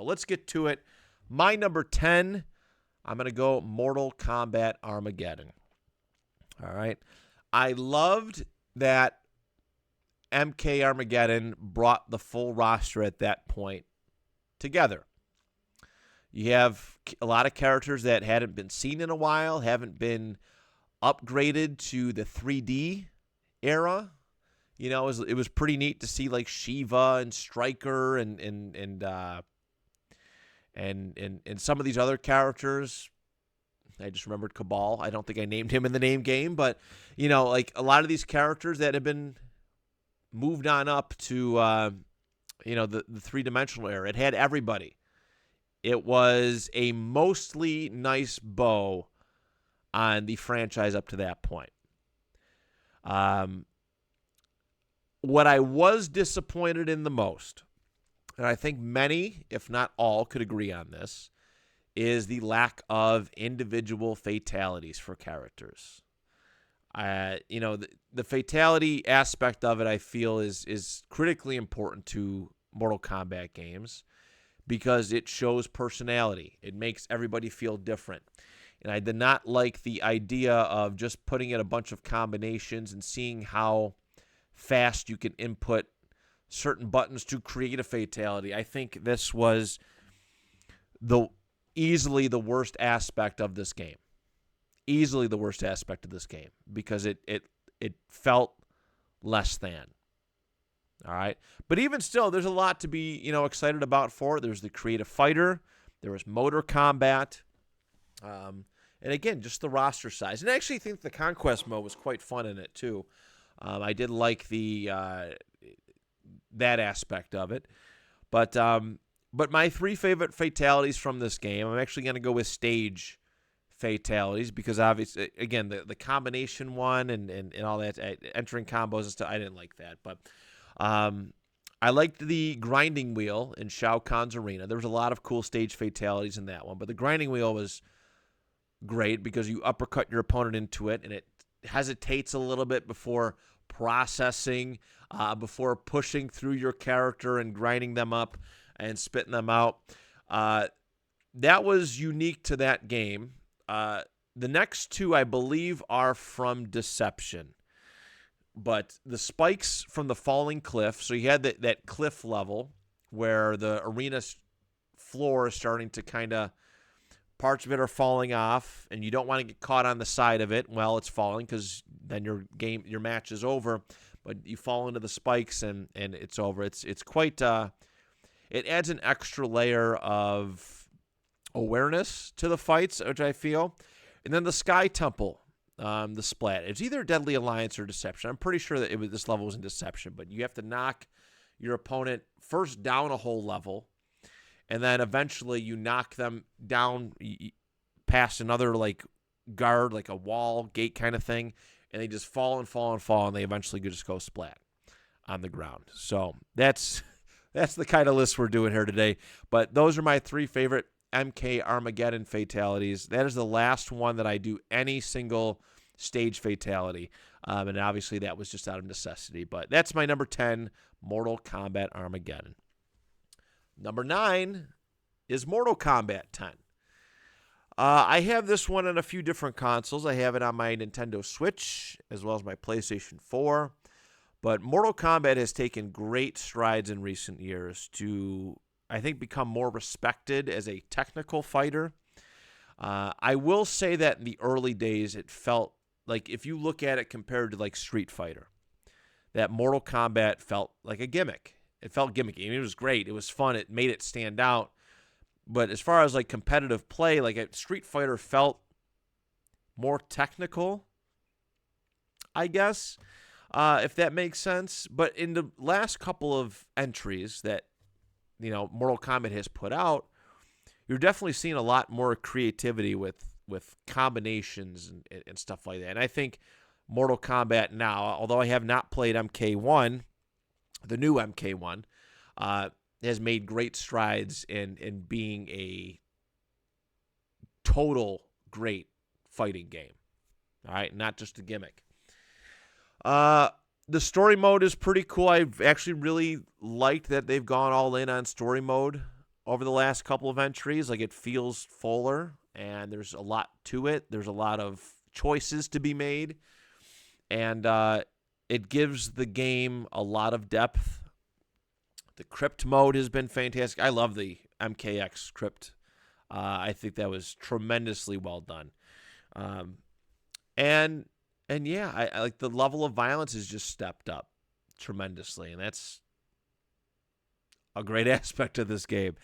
So let's get to it. My number 10, I'm going to go Mortal Kombat Armageddon. All right. I loved that MK Armageddon brought the full roster at that point together. You have a lot of characters that hadn't been seen in a while, haven't been upgraded to the 3D era. You know, it was pretty neat to see like Shiva and Stryker and some of these other characters. I just remembered Cabal. I don't think I named him in the name game, but you know, like a lot of these characters that have been moved on up to the three-dimensional era. It had everybody. It was a mostly nice bow on the franchise up to that point. What I was disappointed in the most, and I think many, if not all, could agree on this, is the lack of individual fatalities for characters. The fatality aspect of it, I feel, is critically important to Mortal Kombat games because it shows personality. It makes everybody feel different. And I did not like the idea of just putting in a bunch of combinations and seeing how fast you can input certain buttons to create a fatality. I think this was easily the worst aspect of this game. Easily the worst aspect of this game because it felt less than. All right. But even still, there's a lot to be, excited about for it. There's the creative fighter. There was motor combat. And again, just the roster size. And I actually think the Conquest mode was quite fun in it, too. I did like that aspect of it. But my three favorite fatalities from this game, I'm actually going to go with stage fatalities because obviously, again, the combination one and all that, entering combos and stuff, I didn't like that. But I liked the grinding wheel in Shao Kahn's arena. There was a lot of cool stage fatalities in that one. But the grinding wheel was great because you uppercut your opponent into it, and it hesitates a little bit before processing, before pushing through your character and grinding them up and spitting them out. That was unique to that game. The next two, I believe, are from Deception. But the spikes from the falling cliff, so you had that cliff level where the arena floor is starting to kind of, parts of it are falling off, and you don't want to get caught on the side of it while it's falling because then your match is over. But you fall into the spikes and it's over. It's quite it adds an extra layer of awareness to the fights, which I feel. And then the Sky Temple, the splat. It's either Deadly Alliance or Deception. I'm pretty sure that this level was in Deception, but you have to knock your opponent first down a whole level, and then eventually you knock them down past another like guard, like a wall, gate kind of thing, and they just fall and fall and fall, and they eventually just go splat on the ground. So that's the kind of list we're doing here today. But those are my three favorite MK Armageddon fatalities. That is the last one that I do any single stage fatality. And obviously that was just out of necessity. But that's my number 10, Mortal Kombat Armageddon. Number 9 is Mortal Kombat 10. I have this one on a few different consoles. I have it on my Nintendo Switch as well as my PlayStation 4. But Mortal Kombat has taken great strides in recent years to, I think, become more respected as a technical fighter. I will say that in the early days, it felt like, if you look at it compared to like Street Fighter, that Mortal Kombat felt like a gimmick. It felt gimmicky. I mean, it was great. It was fun. It made it stand out. But as far as like competitive play, like Street Fighter felt more technical, I guess, if that makes sense. But in the last couple of entries that, Mortal Kombat has put out, you're definitely seeing a lot more creativity with combinations and stuff like that. And I think Mortal Kombat now, although I have not played MK1, the new MK1, has made great strides in being a total great fighting game. All right, not just a gimmick. The story mode is pretty cool. I've actually really liked that they've gone all in on story mode over the last couple of entries. Like, it feels fuller, and there's a lot to it. There's a lot of choices to be made, and it gives the game a lot of depth. The crypt mode has been fantastic. I love the MKX crypt. I think that was tremendously well done. And yeah, I like the level of violence has just stepped up tremendously, and that's a great aspect of this game.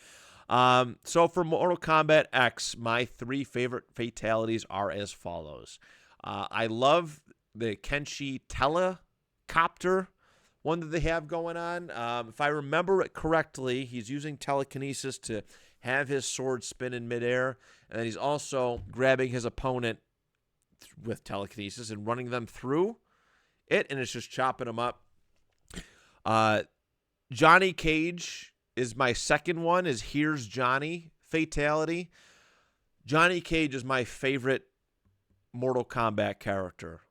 So for Mortal Kombat X, my 3 favorite fatalities are as follows. I love the Kenshi Telecopter one that they have going on. If I remember it correctly, he's using telekinesis to have his sword spin in midair, and he's also grabbing his opponent with telekinesis and running them through it, and it's just chopping them up. Johnny Cage is my second one, is Here's Johnny fatality. Johnny Cage is my favorite Mortal Kombat character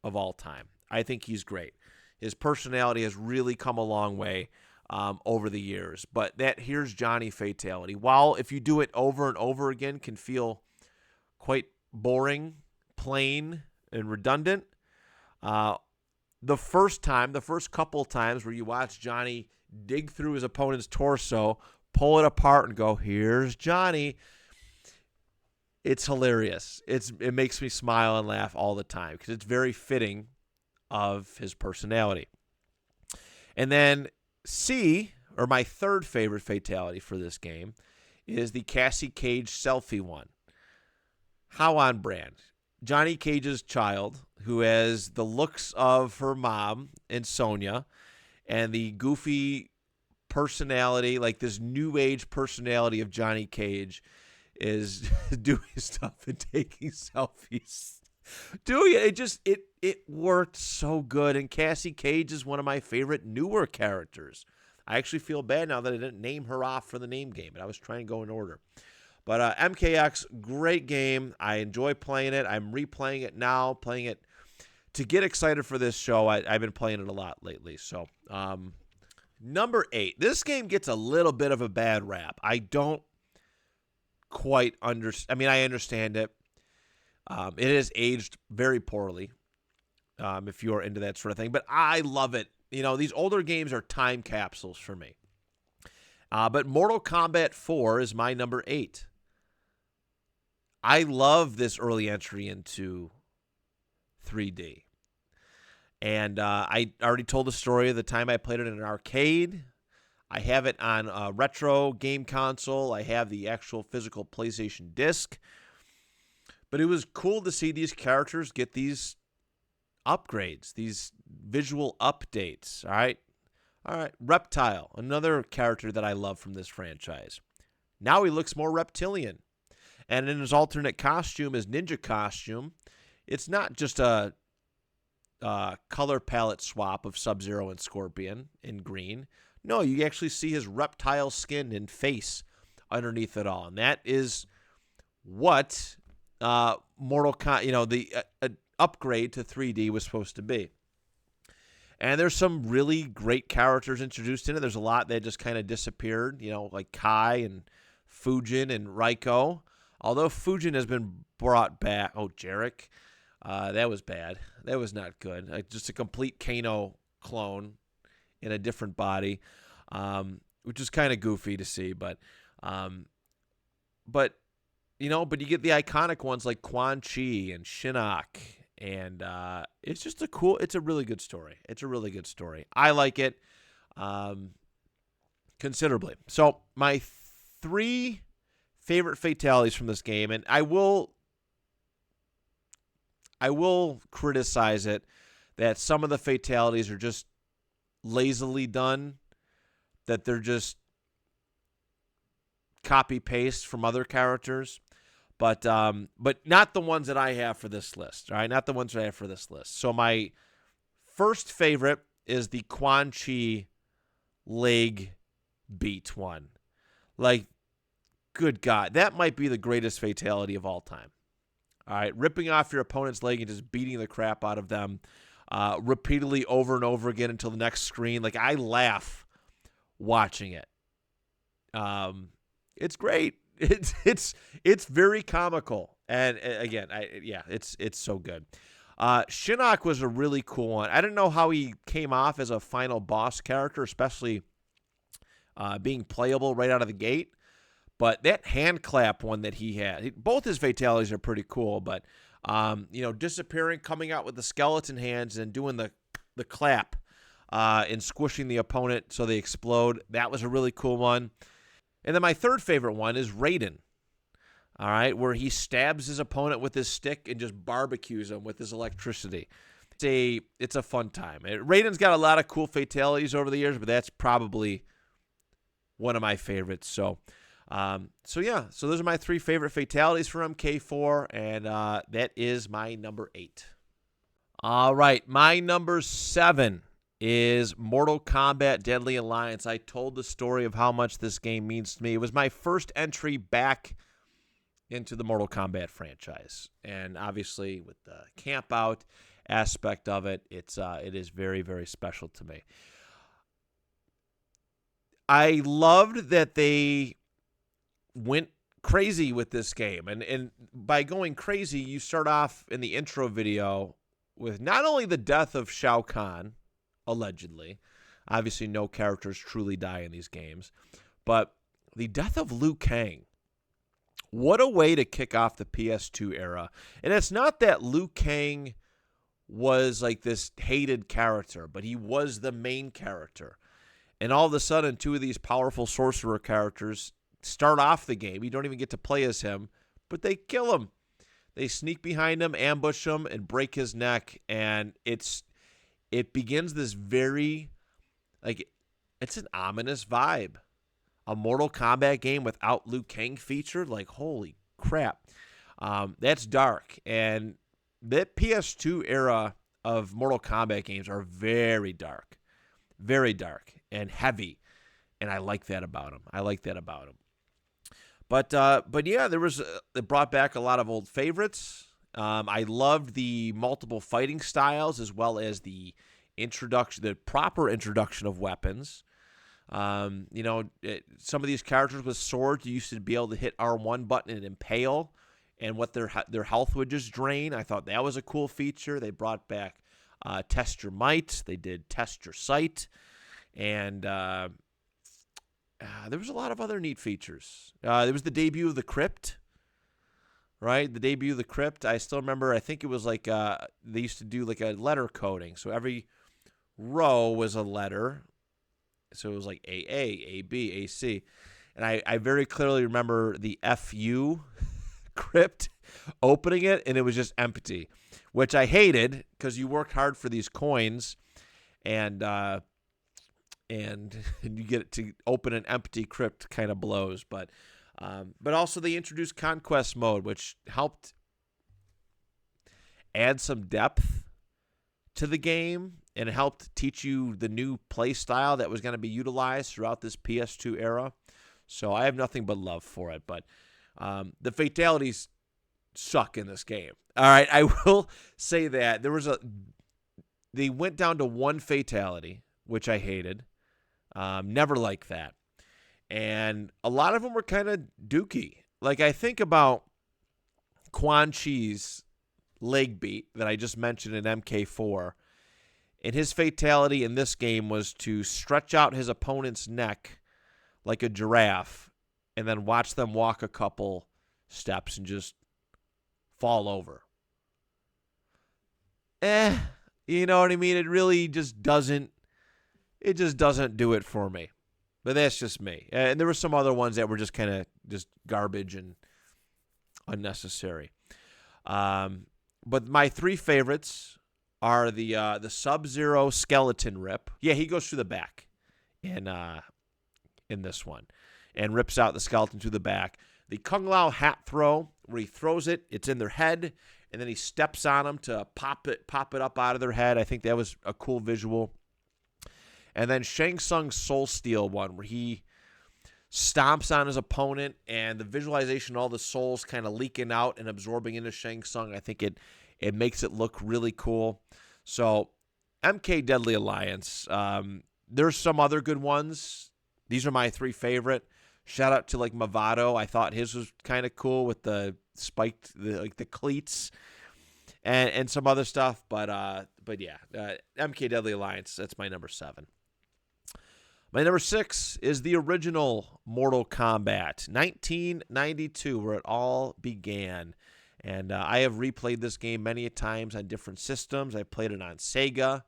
of all time. I think he's great. His personality has really come a long way over the years. But that Here's Johnny fatality, while if you do it over and over again can feel quite boring, plain, and redundant, the first couple times where you watch Johnny dig through his opponent's torso, pull it apart, and go, "Here's Johnny," it's hilarious. It makes me smile and laugh all the time because it's very fitting of his personality. And then C, or my third favorite fatality for this game, is the Cassie Cage selfie one. How on brand. Johnny Cage's child, who has the looks of her mom and Sonya, and the goofy personality, like this new age personality of Johnny Cage, is doing stuff and taking selfies. It worked so good. And Cassie Cage is one of my favorite newer characters. I actually feel bad now that I didn't name her off for the name game, but I was trying to go in order. But MKX, great game. I enjoy playing it. I'm replaying it now, playing it to get excited for this show. I've been playing it a lot lately. So, number 8. This game gets a little bit of a bad rap. I don't quite understand. I mean, I understand it. It has aged very poorly, if you're into that sort of thing. But I love it. You know, these older games are time capsules for me. But Mortal Kombat 4 is my number 8. I love this early entry into 3D. And I already told the story of the time I played it in an arcade. I have it on a retro game console. I have the actual physical PlayStation disc. But it was cool to see these characters get these upgrades, these visual updates. All right. Reptile, another character that I love from this franchise. Now he looks more reptilian. And in his alternate costume, his ninja costume, it's not just a color palette swap of Sub-Zero and Scorpion in green. No, you actually see his reptile skin and face underneath it all. And that is what Mortal Kombat, the upgrade to 3D was supposed to be. And there's some really great characters introduced in it. There's a lot that just kind of disappeared, like Kai and Fujin and Raiko. Although Fujin has been brought back. Oh, Jarek. That was bad. That was not good. Just a complete Kano clone in a different body, which is kind of goofy to see. But you get the iconic ones like Quan Chi and Shinnok. And it's just it's a really good story. It's a really good story. I like it considerably. So my 3 favorite fatalities from this game, and I will criticize it that some of the fatalities are just lazily done, that they're just copy paste from other characters. But not the ones that I have for this list. All right, not the ones that I have for this list. So my first favorite is the Quan Chi leg beat one. Like, good God, that might be the greatest fatality of all time. All right, ripping off your opponent's leg and just beating the crap out of them repeatedly over and over again until the next screen. Like, I laugh watching it. It's great. It's very comical. And again, it's so good. Shinnok was a really cool one. I didn't know how he came off as a final boss character, especially being playable right out of the gate. But that hand clap one that he had, both his fatalities are pretty cool. But disappearing, coming out with the skeleton hands, and doing the clap and squishing the opponent so they explode. That was a really cool one. And then my third favorite one is Raiden. All right, where he stabs his opponent with his stick and just barbecues him with his electricity. It's a fun time. Raiden's got a lot of cool fatalities over the years, but that's probably one of my favorites. So those are my 3 favorite fatalities for MK4, and that is my number 8. All right, my number 7 is Mortal Kombat Deadly Alliance. I told the story of how much this game means to me. It was my first entry back into the Mortal Kombat franchise, and obviously with the camp out aspect of it, it is very, very special to me. I loved that they went crazy with this game, and by going crazy, you start off in the intro video with not only the death of Shao Kahn, allegedly, obviously no characters truly die in these games, but the death of Liu Kang. What a way to kick off the PS2 era. And it's not that Liu Kang was like this hated character, but he was the main character. And all of a sudden, 2 of these powerful sorcerer characters start off the game. You don't even get to play as him, but they kill him. They sneak behind him, ambush him, and break his neck. And it begins this very, it's an ominous vibe. A Mortal Kombat game without Liu Kang featured, holy crap. That's dark. And that PS2 era of Mortal Kombat games are very dark and heavy. And I like that about them. But yeah, it brought back a lot of old favorites. I loved the multiple fighting styles, as well as the proper introduction of weapons. Some of these characters with swords, you used to be able to hit R1 button and impale, and what their health would just drain. I thought that was a cool feature. They brought back Test Your Might. They did Test Your Sight. And there was a lot of other neat features. There was the debut of the Crypt, right? The debut of the Crypt. I still remember, I think it was they used to do a letter coding. So every row was a letter. So it was like AA, AB, AC. And I very clearly remember the FU Crypt, opening it, and it was just empty, which I hated because you worked hard for these coins, and you get it to open an empty crypt kind of blows. But also they introduced Conquest Mode, which helped add some depth to the game and helped teach you the new play style that was going to be utilized throughout this PS2 era. So I have nothing but love for it. But the fatalities suck in this game. All right, I will say that they went down to 1 fatality, which I hated. Never liked that. And a lot of them were kind of dookie. I think about Quan Chi's leg beat that I just mentioned in MK4. And his fatality in this game was to stretch out his opponent's neck like a giraffe and then watch them walk a couple steps and just fall over. You know what I mean? It really just doesn't do it for me. But that's just me. And there were some other ones that were just kind of just garbage and unnecessary. But my 3 favorites are the Sub-Zero skeleton rip. Yeah, he goes through the back in this one and rips out the skeleton through the back. The Kung Lao hat throw, where he throws it, it's in their head, and then he steps on them to pop it up out of their head. I think that was a cool visual. And then Shang Tsung's Soul Steal one, where he stomps on his opponent, and the visualization, all the souls kind of leaking out and absorbing into Shang Tsung, I think it makes it look really cool. So MK Deadly Alliance, there's some other good ones. These are my 3 favorite. Shout out to like Movado. I thought his was kind of cool with the spiked, the cleats and some other stuff. But yeah, MK Deadly Alliance. That's my number 7. My number 6 is the original Mortal Kombat, 1992, where it all began. And I have replayed this game many times on different systems. I played it on Sega.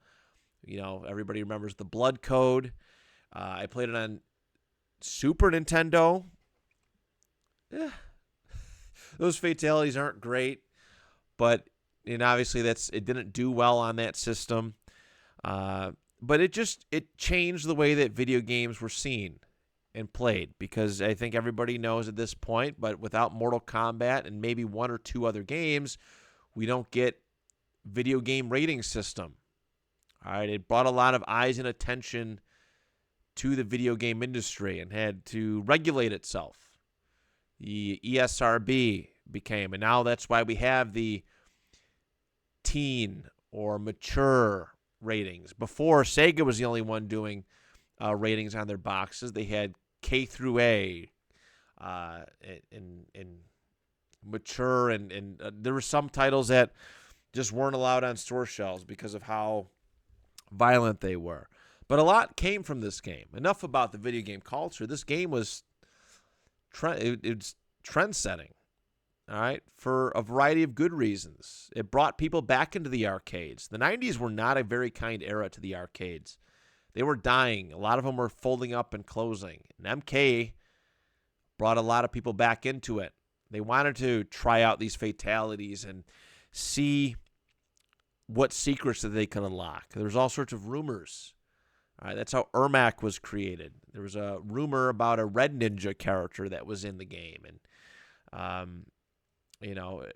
Everybody remembers the Blood Code. I played it on Super Nintendo. Those fatalities aren't great, but obviously it didn't do well on that system. But it changed the way that video games were seen and played, because I think everybody knows at this point, but without Mortal Kombat and maybe 1 or 2 other games, we don't get video game rating system. All right, it brought a lot of eyes and attention to the video game industry and had to regulate itself. The ESRB became, and now that's why we have the teen or mature ratings. Before, Sega was the only one doing ratings on their boxes. They had K through A, and mature, and there were some titles that just weren't allowed on store shelves because of how violent they were. But a lot came from this game. Enough about the video game culture. This game was it's trend-setting, all right, for a variety of good reasons. It brought people back into the arcades. The 90s were not a very kind era to the arcades. They were dying. A lot of them were folding up and closing. And MK brought a lot of people back into it. They wanted to try out these fatalities and see what secrets that they could unlock. There was all sorts of rumors. All right, that's how Ermac was created. There was a rumor about a Red Ninja character that was in the game. And,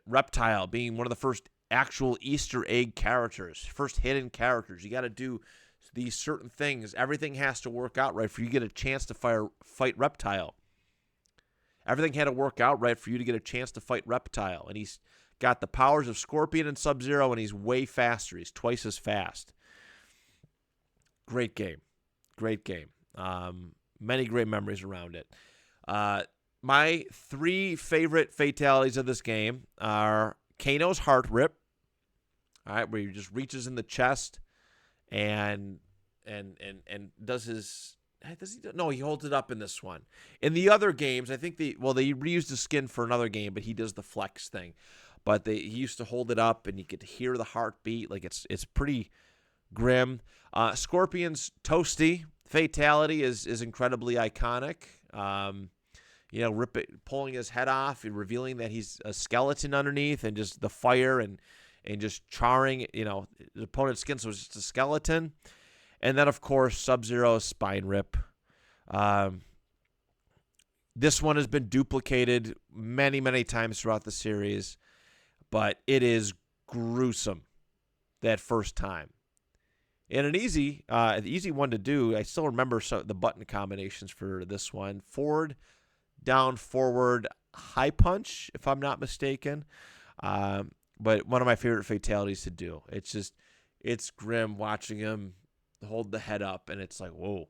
Reptile being one of the first actual Easter egg characters, first hidden characters. You got to do these certain things. Everything has to work out right for you to get a chance to fight Reptile. Everything had to work out right for you to get a chance to fight Reptile. And he's got the powers of Scorpion and Sub-Zero, and he's way faster. He's twice as fast. Great game. Great game. Many great memories around it. My 3 favorite fatalities of this game are Kano's heart rip, all right, where he just reaches in the chest and does his... No, he holds it up in this one. In the other games, I think they reused his skin for another game, but he does the flex thing. But he used to hold it up, and you could hear the heartbeat. Like, it's pretty grim. Scorpion's toasty fatality is incredibly iconic. Pulling his head off and revealing that he's a skeleton underneath, and just the fire and just charring, the opponent's skin, so it's just a skeleton. And then, of course, Sub-Zero's spine rip. This one has been duplicated many, many times throughout the series, but it is gruesome that first time. And an easy one to do. I still remember the button combinations for this one. Forward, down, forward, high punch, if I'm not mistaken. But one of my favorite fatalities to do. It's grim watching him hold the head up, and it's like, whoa,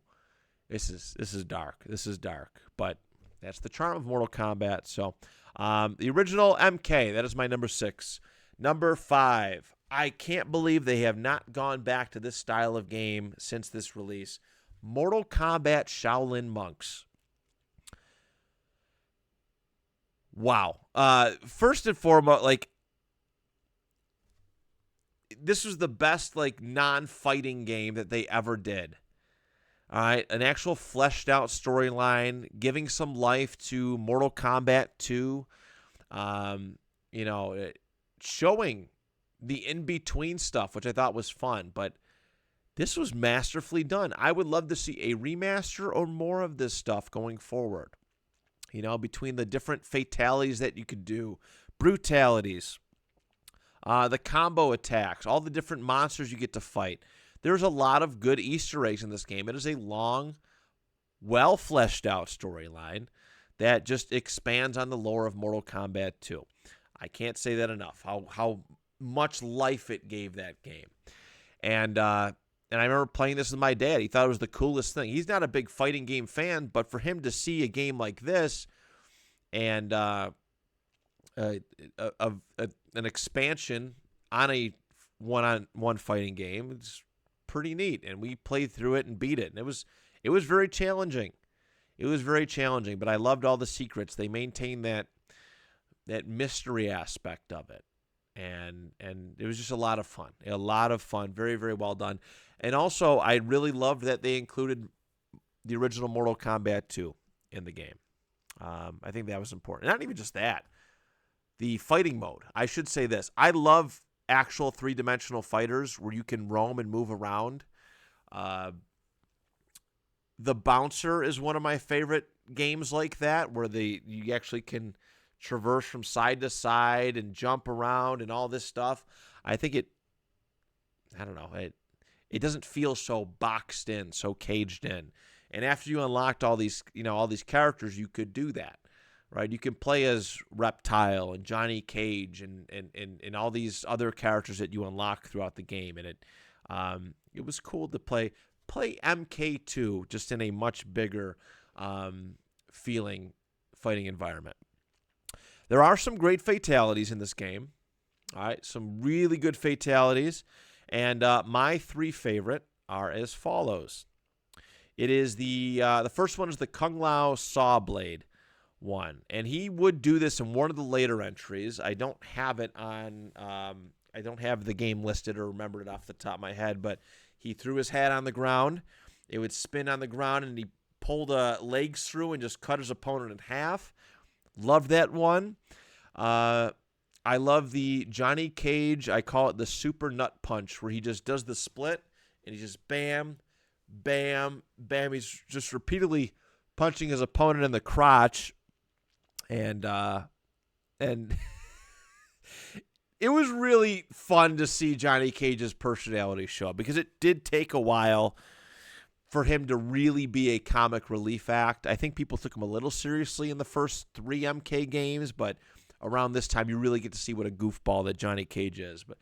this is dark. This is dark. But that's the charm of Mortal Kombat. So the original MK, that is my number 6. Number 5. I can't believe they have not gone back to this style of game since this release. Mortal Kombat Shaolin Monks. Wow. First and foremost, this was the best, non-fighting game that they ever did. All right, an actual fleshed out storyline, giving some life to Mortal Kombat 2. Showing the in-between stuff, which I thought was fun, but this was masterfully done. I would love to see a remaster or more of this stuff going forward. Between the different fatalities that you could do, brutalities, the combo attacks, all the different monsters you get to fight. There's a lot of good Easter eggs in this game. It is a long, well-fleshed-out storyline that just expands on the lore of Mortal Kombat 2. I can't say that enough, how much life it gave that game. And And I remember playing this with my dad. He thought it was the coolest thing. He's not a big fighting game fan, but for him to see a game like this and an expansion on a one-on-one fighting game, it's pretty neat. And we played through it and beat it. And it was very challenging. It was very challenging, but I loved all the secrets. They maintained that mystery aspect of it. And it was just a lot of fun. A lot of fun. Very, very well done. And also, I really loved that they included the original Mortal Kombat 2 in the game. I think that was important. Not even just that. The fighting mode. I should say this. I love actual three-dimensional fighters where you can roam and move around. The Bouncer is one of my favorite games like that, where you actually can traverse from side to side and jump around and all this stuff. I think it doesn't feel so boxed in, so caged in. And after you unlocked all these characters, you could do that, right? You can play as Reptile and Johnny Cage and all these other characters that you unlock throughout the game. And it was cool to play MK2 just in a much bigger feeling fighting environment. There are some great fatalities in this game. All right, some really good fatalities. And my three favorite are as follows. It is the first one is the Kung Lao Saw Blade one. And he would do this in one of the later entries. I don't have it on I don't have the game listed or remembered it off the top of my head, but he threw his hat on the ground. It would spin on the ground, and he pulled legs through and just cut his opponent in half. Love that one. I love the Johnny Cage, I call it the super nut punch, where he just does the split, and he just bam, bam, bam. He's just repeatedly punching his opponent in the crotch. And it was really fun to see Johnny Cage's personality show up, because it did take a while for him to really be a comic relief act. I think people took him a little seriously in the first 3 MK games, but around this time you really get to see what a goofball that Johnny Cage is. But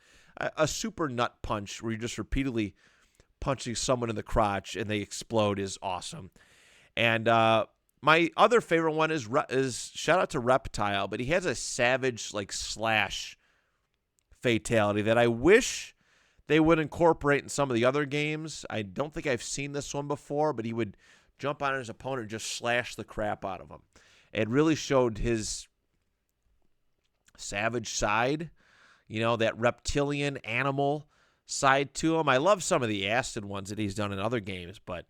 a super nut punch where you're just repeatedly punching someone in the crotch and they explode is awesome. And my other favorite one is shout out to Reptile, but he has a savage slash fatality that I wish they would incorporate in some of the other games. I don't think I've seen this one before, but he would jump on his opponent and just slash the crap out of him. It really showed his savage side, that reptilian animal side to him. I love some of the acid ones that he's done in other games, but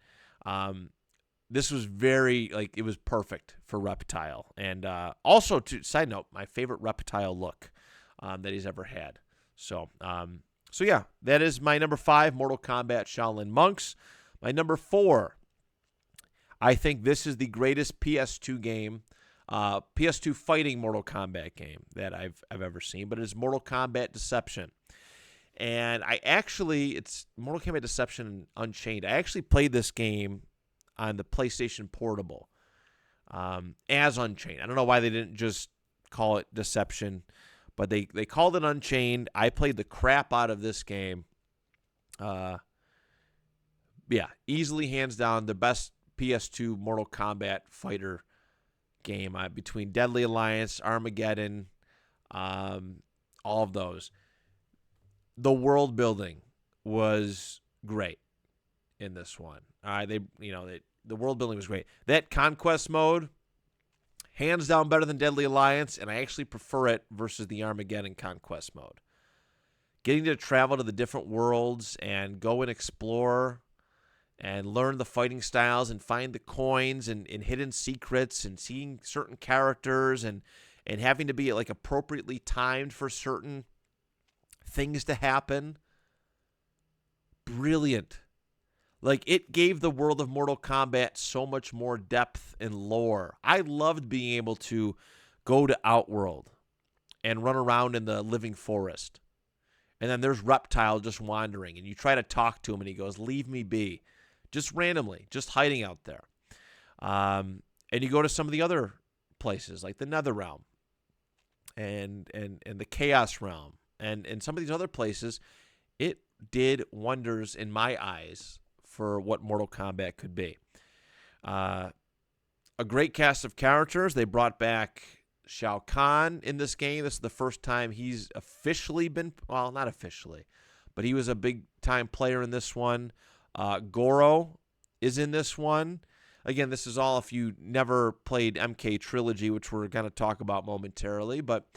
this was it was perfect for Reptile. And also, side note, my favorite Reptile look that he's ever had. So yeah, that is my number 5, Mortal Kombat Shaolin Monks. My number 4, I think this is the greatest PS2 game, PS2 fighting Mortal Kombat game that I've ever seen, but it's Mortal Kombat Deception. And it's Mortal Kombat Deception Unchained. I actually played this game on the PlayStation Portable as Unchained. I don't know why they didn't just call it Deception, but they called it Unchained. I played the crap out of this game. Easily hands down the best PS2 Mortal Kombat fighter game between Deadly Alliance, Armageddon, all of those. The world building was great in this one. The world building was great. That conquest mode, hands down better than Deadly Alliance, and I actually prefer it versus the Armageddon conquest mode. Getting to travel to the different worlds and go and explore and learn the fighting styles and find the coins and hidden secrets and seeing certain characters and having to be appropriately timed for certain things to happen. Brilliant. It gave the world of Mortal Kombat so much more depth and lore. I loved being able to go to Outworld and run around in the living forest. And then there's Reptile just wandering, and you try to talk to him, and he goes, "Leave me be." Just randomly, just hiding out there. And you go to some of the other places, like the Nether Realm and the Chaos Realm and some of these other places. It did wonders in my eyes for what Mortal Kombat could be. A great cast of characters. They brought back Shao Kahn in this game. This is the first time he's officially been, well, not officially, but he was a big-time player in this one. Goro is in this one. Again, this is all if you never played MK Trilogy, which we're going to talk about momentarily, but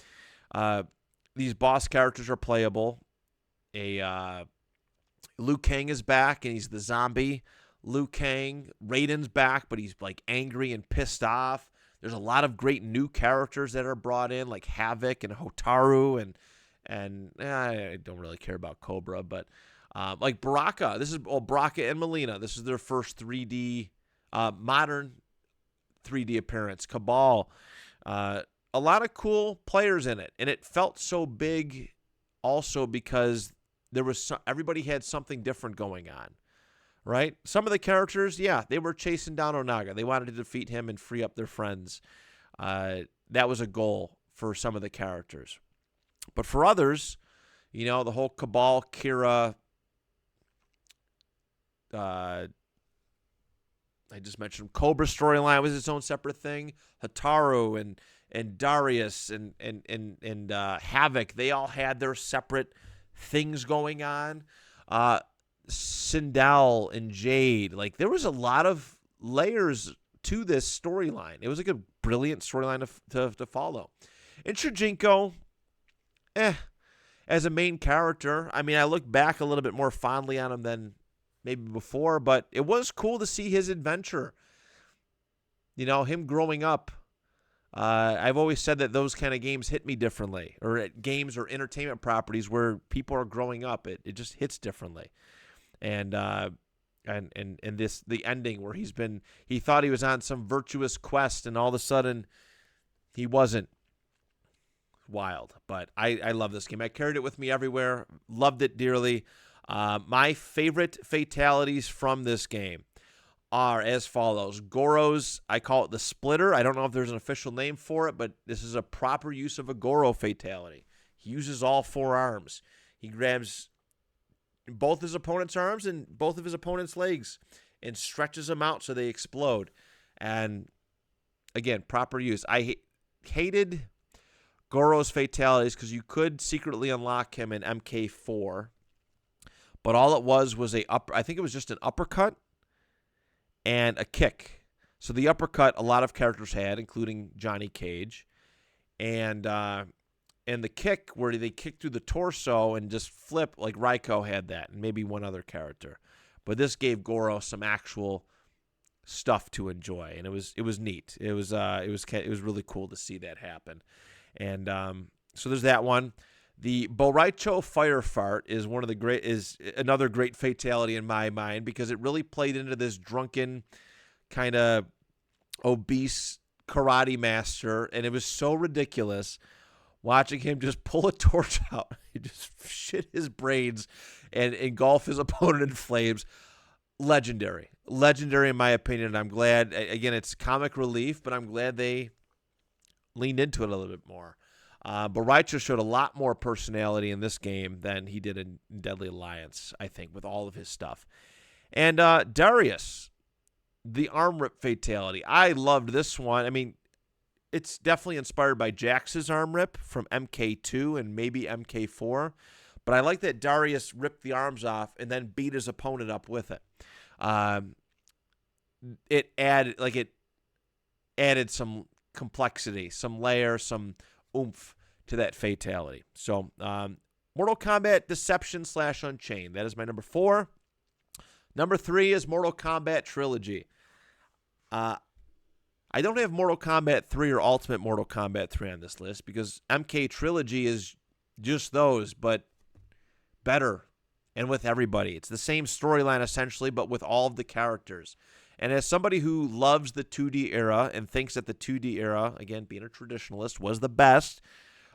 these boss characters are playable. Liu Kang is back, and he's the zombie Liu Kang. Raiden's back, but he's like angry and pissed off. There's a lot of great new characters that are brought in, like Havoc and Hotaru, and I don't really care about Cobra, but like Baraka. Baraka and Melina. This is their first 3D, modern 3D appearance. Cabal. A lot of cool players in it, and it felt so big also because everybody had something different going on, right? Some of the characters, yeah, they were chasing down Onaga. They wanted to defeat him and free up their friends. That was a goal for some of the characters. But for others, the whole Cabal, Kira, I just mentioned Cobra storyline was its own separate thing. Hataru and Darius and Havoc, they all had their separate things going on. Sindel and Jade, like there was a lot of layers to this storyline. It was like a brilliant storyline to follow. And Shujinko, as a main character, I mean, I look back a little bit more fondly on him than maybe before, but it was cool to see his adventure. Him growing up. I've always said that those kind of games hit me differently, or at games or entertainment properties where people are growing up, it just hits differently. And the ending where he thought he was on some virtuous quest, and all of a sudden he wasn't. Wild. But I love this game. I carried it with me everywhere. Loved it dearly. My favorite fatalities from this game are as follows. Goro's, I call it the splitter. I don't know if there's an official name for it, but this is a proper use of a Goro fatality. He uses all 4 arms. He grabs both his opponent's arms and both of his opponent's legs and stretches them out so they explode. And again, proper use. I hated Goro's fatalities because you could secretly unlock him in MK4, but all it was I think it was just an uppercut and a kick. So the uppercut, a lot of characters had, including Johnny Cage, and the kick where they kick through the torso and just flip, like Raiko had that, and maybe one other character. But this gave Goro some actual stuff to enjoy, and it was neat. It was really cool to see that happen, and so there's that one. The Boraicho Fire Fart is another great fatality in my mind because it really played into this drunken, kind of obese karate master, and it was so ridiculous watching him just pull a torch out. He just shit his brains and engulf his opponent in flames. Legendary in my opinion, and I'm glad, again, it's comic relief, but I'm glad they leaned into it a little bit more. Boraicho showed a lot more personality in this game than he did in Deadly Alliance, I think, with all of his stuff. And Darius, the arm rip fatality. I loved this one. I mean, it's definitely inspired by Jax's arm rip from MK2 and maybe MK4. But I like that Darius ripped the arms off and then beat his opponent up with it. It added some complexity, some layer, some oomph to that fatality. So, Mortal Kombat Deception / Unchained. That is my number 4. Number 3 is Mortal Kombat Trilogy. I don't have Mortal Kombat 3 or Ultimate Mortal Kombat 3 on this list because MK Trilogy is just those, but better and with everybody. It's the same storyline essentially, but with all of the characters. And as somebody who loves the 2D era and thinks that the 2D era, again, being a traditionalist, was the best,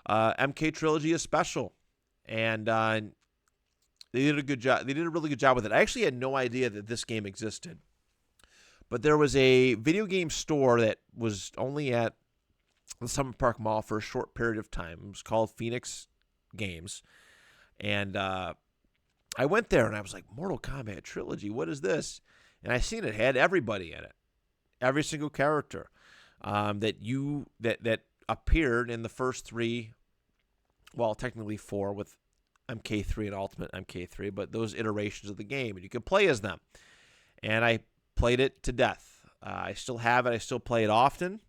MK Trilogy is special. And they did a good job. They did a really good job with it. I actually had no idea that this game existed. But there was a video game store that was only at the Summer Park Mall for a short period of time. It was called Phoenix Games. And I I went there and I was like, Mortal Kombat Trilogy, what is this? And I seen it had everybody in it, every single character that appeared in the first 3, well, technically 4 with MK3 and Ultimate MK3, but those iterations of the game, and you could play as them. And I played it to death. I still have it. I still play it often.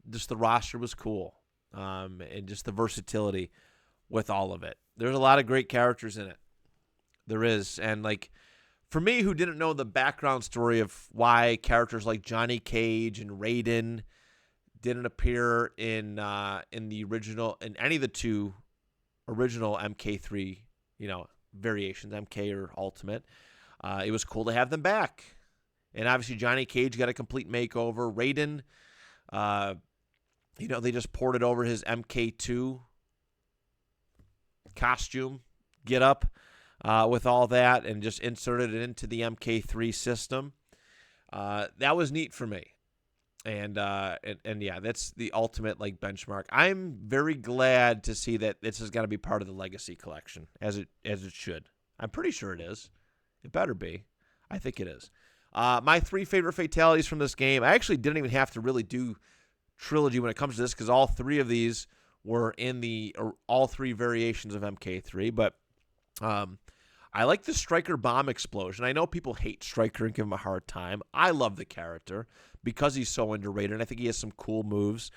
Just the roster was cool, and just the versatility with all of it. There's a lot of great characters in it. There is, and like for me, who didn't know the background story of why characters like Johnny Cage and Raiden didn't appear in the original, in any of the 2 original MK3, variations, MK or Ultimate. It was cool to have them back. And obviously Johnny Cage got a complete makeover. Raiden, they just ported over his MK2 costume, get up with all that, and just inserted it into the MK3 system. That was neat for me. And yeah, that's the ultimate benchmark. I'm very glad to see that this is going to be part of the Legacy Collection, as it should. I'm pretty sure it is. It better be. I think it is. My 3 favorite fatalities from this game. I actually didn't even have to really do trilogy when it comes to this, because all 3 of these were in all 3 variations of MK3. But I like the Striker bomb explosion. I know people hate Striker and give him a hard time. I love the character because he's so underrated, and I think he has some cool moves.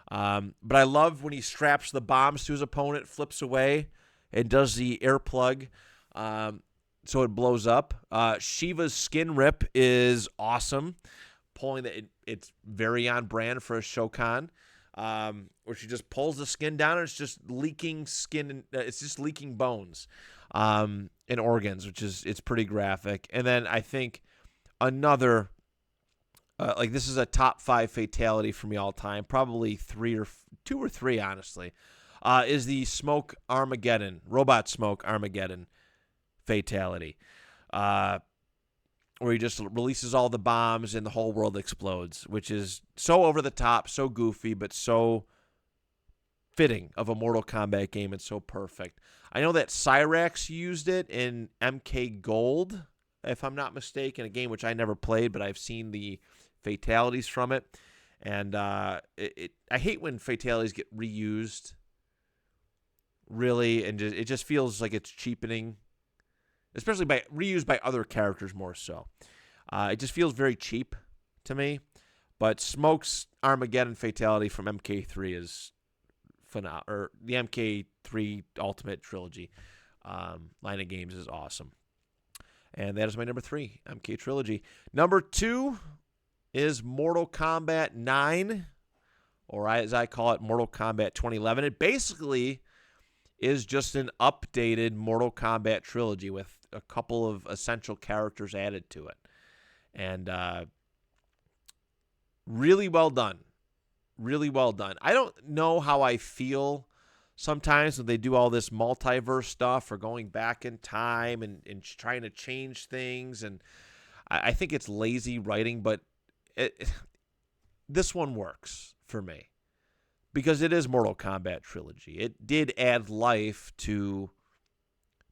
But I love when he straps the bombs to his opponent, flips away, and does the air plug so it blows up. Shiva's skin rip is awesome. Pulling it's very on brand for a Shokan, where she just pulls the skin down and it's just leaking skin. It's just leaking bones and organs, it's pretty graphic. And then I think another, this is a top 5 fatality for me all time, probably 2 or 3, honestly, is the Robot Smoke Armageddon fatality, where he just releases all the bombs and the whole world explodes, which is so over the top, so goofy, but so fitting of a Mortal Kombat game and so perfect. I know that Cyrax used it in MK Gold, if I'm not mistaken, a game which I never played, but I've seen the fatalities from it. And I hate when fatalities get reused, really, and it just feels like it's cheapening, especially reused by other characters more so. It just feels very cheap to me. But Smoke's Armageddon fatality from MK3 is phenomenal, or the MK3 Ultimate Trilogy line of games is awesome. And that is my number 3, MK Trilogy. Number 2 is Mortal Kombat 9, or as I call it, Mortal Kombat 2011. It basically is just an updated Mortal Kombat Trilogy with a couple of essential characters added to it. And really well done. Really well done. I don't know how I feel sometimes when they do all this multiverse stuff or going back in time and trying to change things. And I think it's lazy writing, but this one works for me because it is Mortal Kombat Trilogy. It did add life to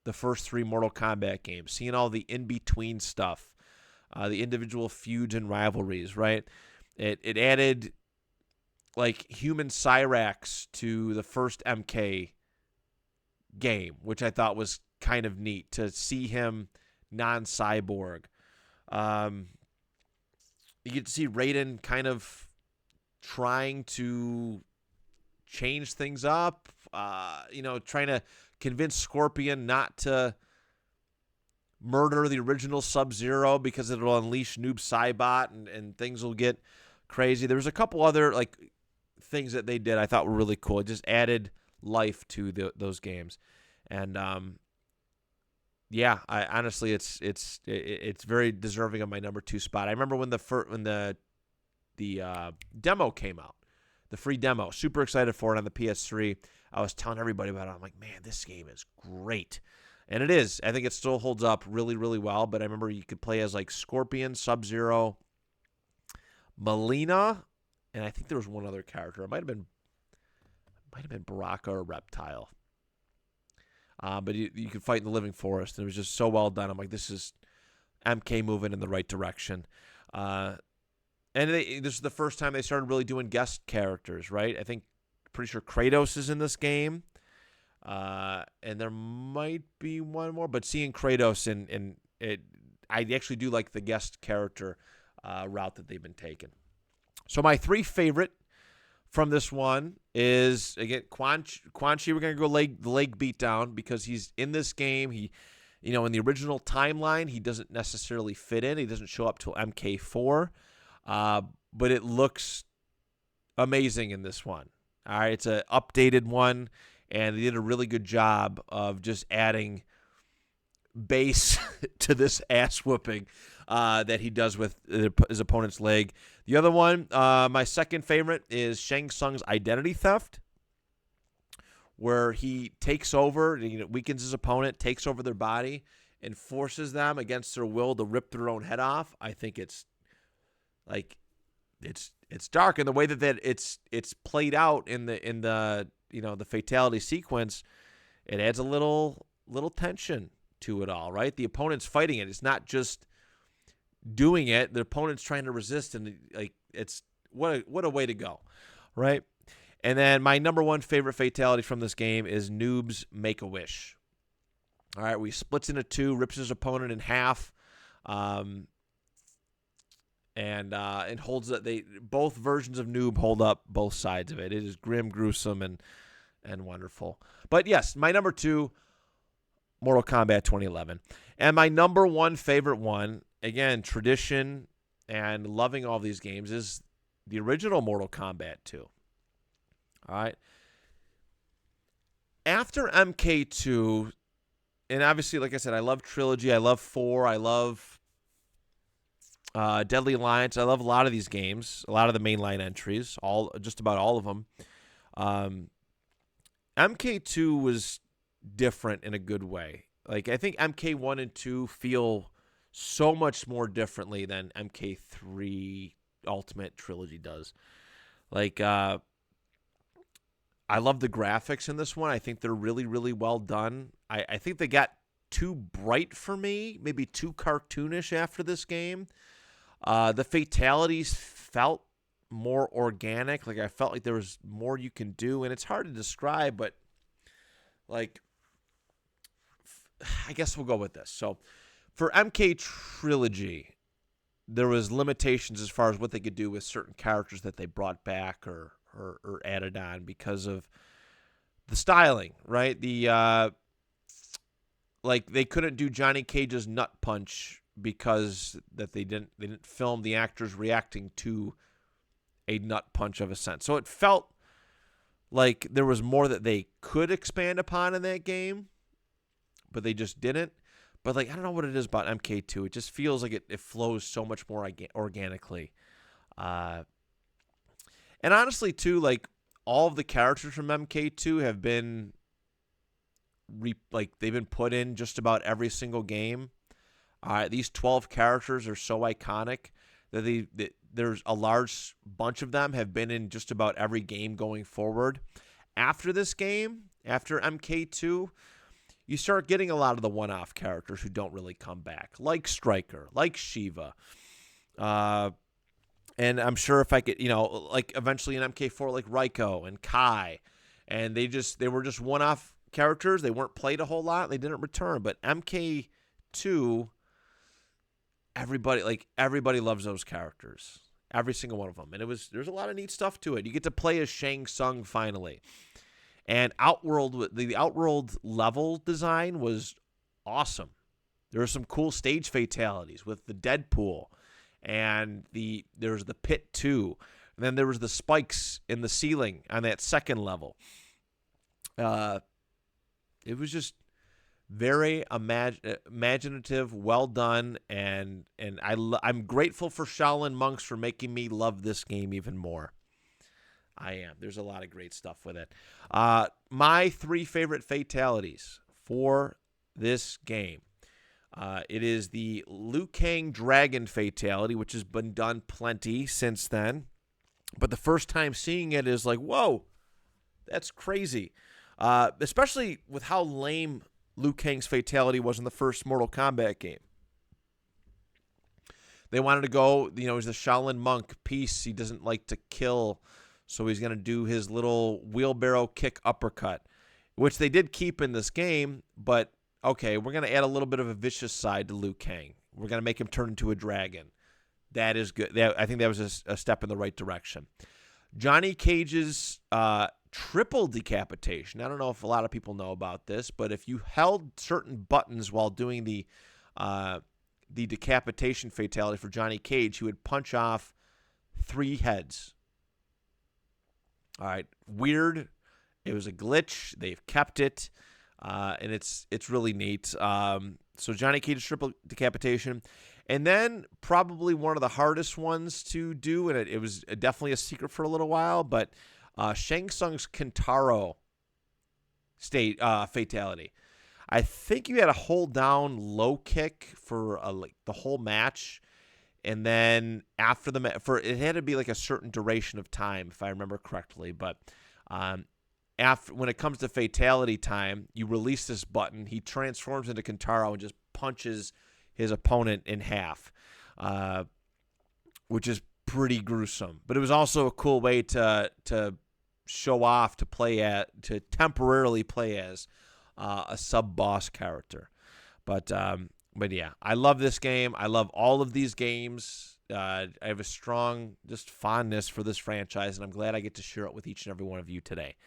the first 3 Mortal Kombat games, seeing all the in-between stuff, the individual feuds and rivalries, right? It added human Cyrax to the first MK game, which I thought was kind of neat to see him non-cyborg. You get to see Raiden kind of trying to change things up, trying to convince Scorpion not to murder the original Sub-Zero because it'll unleash Noob Saibot and things will get crazy. There was a couple other things that they did I thought were really cool. It just added life to those games. And I honestly it's very deserving of my number 2 spot. I remember when the demo came out, the free demo, super excited for it on the PS3. I was telling everybody about it. I'm like, man, this game is great. And it is. I think it still holds up really, really well. But I remember you could play as Scorpion, Sub-Zero, Melina, and I think there was one other character. It might have been Baraka or Reptile. but you could fight in the living forest, and it was just so well done. I'm like, this is MK moving in the right direction. And this is the first time they started really doing guest characters, right? I think, pretty sure Kratos is in this game. And there might be one more, but seeing Kratos in it, I actually do like the guest character route that they've been taking. So my 3 favorite from this one is, again, Quan Chi. We're going to go the leg beat down because he's in this game. He, in the original timeline, he doesn't necessarily fit in. He doesn't show up till MK4. But it looks amazing in this one. All right, it's an updated one, and they did a really good job of just adding base to this ass whooping that he does with his opponent's leg. The other one, my second favorite, is Shang Tsung's identity theft, where he takes over, weakens his opponent, takes over their body, and forces them against their will to rip their own head off. I think it's like it's dark, and the way that it's played out in the the fatality sequence, it adds a little tension to it all, right? The opponent's fighting it. It's not just doing it. The opponent's trying to resist, and it's what a way to go, right? And then my number 1 favorite fatality from this game is Noob's Make-A-Wish. All right, he splits into 2, rips his opponent in half, and holds it. Both versions of Noob hold up both sides of it. It is grim, gruesome, and wonderful. But yes, my number 2, Mortal Kombat 2011, and my number 1 favorite one, again, tradition and loving all these games, is the original Mortal Kombat 2. All right. After MK2, and obviously, like I said, I love Trilogy, I love 4, I love Deadly Alliance. I love a lot of these games, a lot of the mainline entries, just about all of them. MK2 was different in a good way. Like, I think MK1 and 2 feel so much more differently than MK3 Ultimate Trilogy does. Like, I love the graphics in this one. I think they're really, really well done. I think they got too bright for me, maybe too cartoonish after this game. The fatalities felt more organic. Like, I felt like there was more you can do, and it's hard to describe, but like, I guess we'll go with this. So for MK Trilogy, there was limitations as far as what they could do with certain characters that they brought back or added on because of the styling, right? Like, they couldn't do Johnny Cage's nut punch because that they didn't film the actors reacting to a nut punch of a sense. So it felt like there was more that they could expand upon in that game, but they just didn't. But, like, I don't know what it is about MK2. It just feels like it flows so much more organically. And honestly, too, like, all of the characters from MK2 have been they've been put in just about every single game. These 12 characters are so iconic that there's a large bunch of them have been in just about every game going forward. After this game, after MK2, you start getting a lot of the one-off characters who don't really come back, like Stryker, like Shiva. And I'm sure if I could, like eventually in MK4, like Raiko and Kai. And they were just one-off characters. They weren't played a whole lot. They didn't return. But MK2, everybody loves those characters. Every single one of them. And there's a lot of neat stuff to it. You get to play as Shang Tsung finally. And the Outworld level design was awesome. There were some cool stage fatalities with the Deadpool. And there was the pit too. And then there was the spikes in the ceiling on that second level. It was just very imaginative, well done, and I'm grateful for Shaolin Monks for making me love this game even more. I am. There's a lot of great stuff with it. My 3 favorite fatalities for this game. It is the Liu Kang Dragon fatality, which has been done plenty since then. But the first time seeing it is like, whoa, that's crazy. Especially with how lame Liu Kang's fatality was in the first Mortal Kombat game. They wanted to go, he's a Shaolin monk. Peace. He doesn't like to kill, so he's going to do his little wheelbarrow kick uppercut, which they did keep in this game, but okay, we're going to add a little bit of a vicious side to Liu Kang. We're going to make him turn into a dragon. That is good. I think that was a step in the right direction. Johnny Cage's triple decapitation. I don't know if a lot of people know about this, but if you held certain buttons while doing the decapitation fatality for Johnny Cage, he would punch off 3 heads. All right, weird. It was a glitch. They've kept it, and it's really neat. So Johnny Cage's triple decapitation. And then probably one of the hardest ones to do, and it was definitely a secret for a little while, but Shang Tsung's Kintaro fatality. I think you had to hold down low kick for the whole match, and then after it had to be like a certain duration of time, if I remember correctly. But when it comes to fatality time, you release this button. He transforms into Kintaro and just punches his opponent in half, which is pretty gruesome. But it was also a cool way to show off, to temporarily play as a sub-boss character. But yeah, I love this game. I love all of these games. I have a strong just fondness for this franchise, and I'm glad I get to share it with each and every one of you today.